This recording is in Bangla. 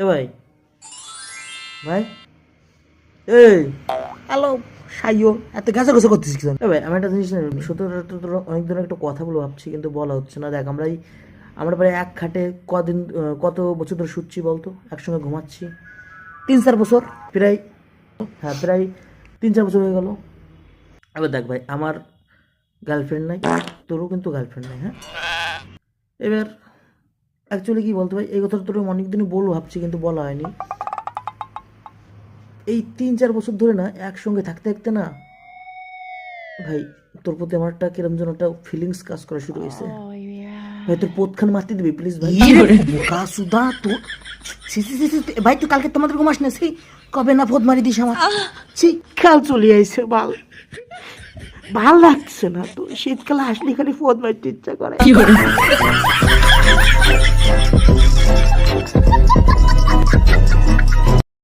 এ ভাই ভাই এই হ্যালো সাইও এত গাছা গোছা করতেছিস কেন? এ ভাই আমি একটা জিনিস সত্যি তোর অনেক দিন একটা কথা বলবো ভাবছি কিন্তু বলা হচ্ছে না। দেখ আমরা প্রায় এক খাটে কত বছর ধরে শুচ্ছি বলতো, একসঙ্গে ঘুমাচ্ছি 3-4 বছর। প্রায়। হ্যাঁ প্রায় 3-4 বছর হয়ে গেল। এবার দেখ ভাই, আমার গার্লফ্রেন্ড নাই, তোরও কিন্তু গার্লফ্রেন্ড নাই। হ্যাঁ এবার অ্যাকচুয়ালি কি বলতো ভাই, এই কথাটা তোর অনেকদিনই বলবো ভাবছি কিন্তু বলা হয়নি। এই 3-4 বছর ধরে না একসঙ্গে থাকতে থাকতে না ভাই, তোর প্রতি আমার একটা কিরম যেন একটা ফিলিংস কাজ করা শুরু হয়েছে। ভাই তোর পোতখান মারতে দিবি প্লিজ ভাই। বোকা সুদা তো ভাই তুই কালকে তোমাদের ঘুমাস না সেই কবে না ফোদ মারি দিস আমার। শীতকাল চলে আইছে বাল, ভাল লাগছে না তো। শীতকালে আসলে খালি ফোন মারতে ইচ্ছা করে।